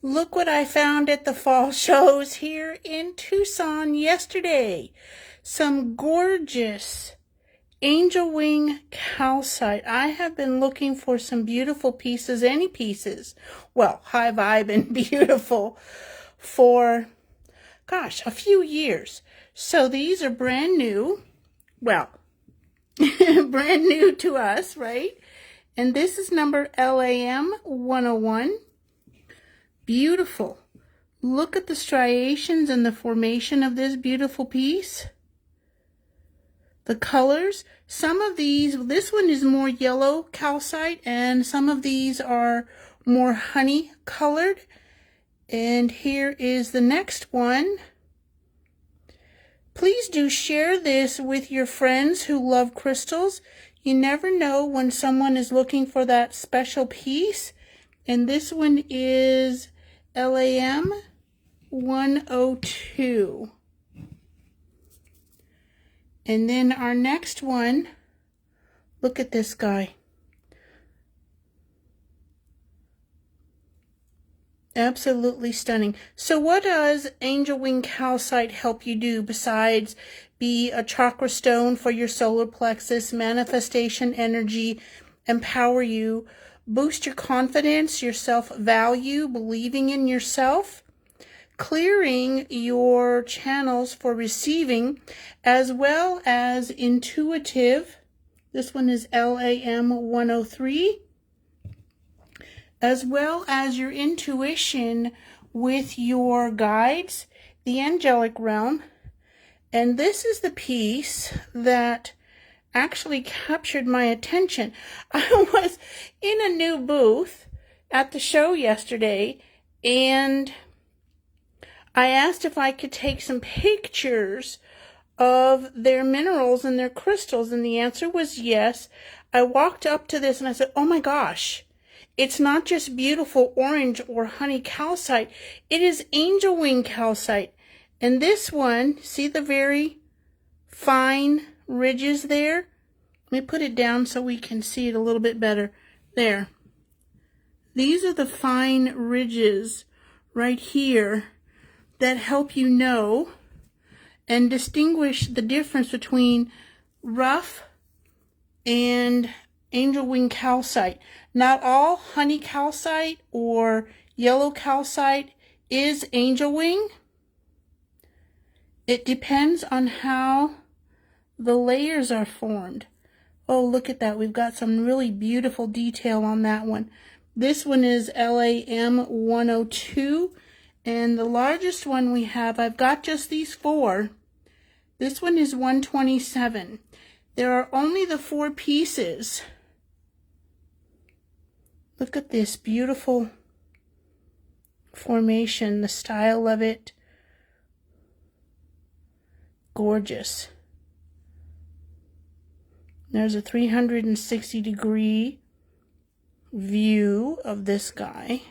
Look what I found at the fall shows here in Tucson yesterday. Some gorgeous angel wing calcite. I have been looking for some beautiful pieces, any pieces, well, high vibe and beautiful, for, gosh, a few years. So these are brand new. Well, brand new to us, right? And this is number LAM 101. Beautiful. Look at the striations and the formation of this beautiful piece. The colors, some of these, this one is more yellow calcite, and some of these are more honey colored. And here is the next one. Please do share this with your friends who love crystals. You never know when someone is looking for that special piece. And this one is LAM 102. And then our next one, look at this guy. Absolutely stunning. So what does angel wing calcite help you do besides be a chakra stone for your solar plexus, manifestation energy, empower you, boost your confidence, your self-value, believing in yourself, clearing your channels for receiving, as well as intuitive. This one is LAM 103. As well as your intuition with your guides, the angelic realm. And this is the piece that actually captured my attention. I was in a new booth at the show yesterday, and I asked if I could take some pictures of their minerals and their crystals, and the answer was yes. I walked up to this and I said, oh my gosh. It's not just beautiful orange or honey calcite. It is angel wing calcite. And this one, see the very fine ridges there? Let me put it down so we can see it a little bit better. There. These are the fine ridges right here that help you know and distinguish the difference between rough and angel wing calcite. Not all honey calcite or yellow calcite is angel wing. It depends on how the layers are formed. Oh, look at that. We've got some really beautiful detail on that one. This one is LAM 102. And the largest one we have, I've got just these four. This one is 127. There are only the 4 pieces. Look at this beautiful formation, the style of it. Gorgeous. There's a 360-degree view of this guy.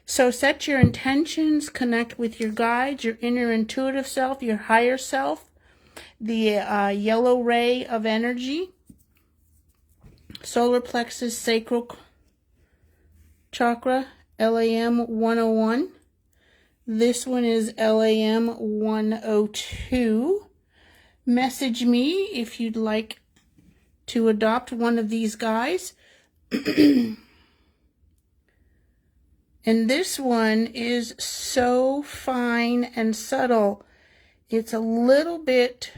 So set your intentions, connect with your guides, your inner intuitive self, your higher self, the yellow ray of energy. Solar plexus, sacral chakra, LAM 101. This one is LAM 102. Message me if you'd like to adopt one of these guys. And this one is so fine and subtle. It's a little bit,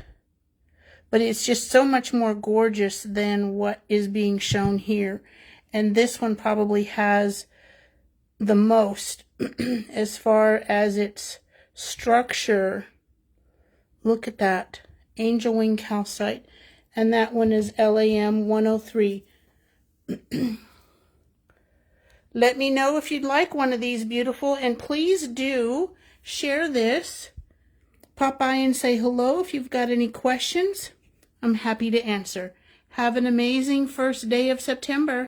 but it's just so much more gorgeous than what is being shown here. And this one probably has the most as far as its structure. Look at that. Angel wing calcite. And that one is LAM 103. Let me know if you'd like one of these beautiful. And please do share this. Pop by and say hello if you've got any questions. I'm happy to answer. Have an amazing first day of September.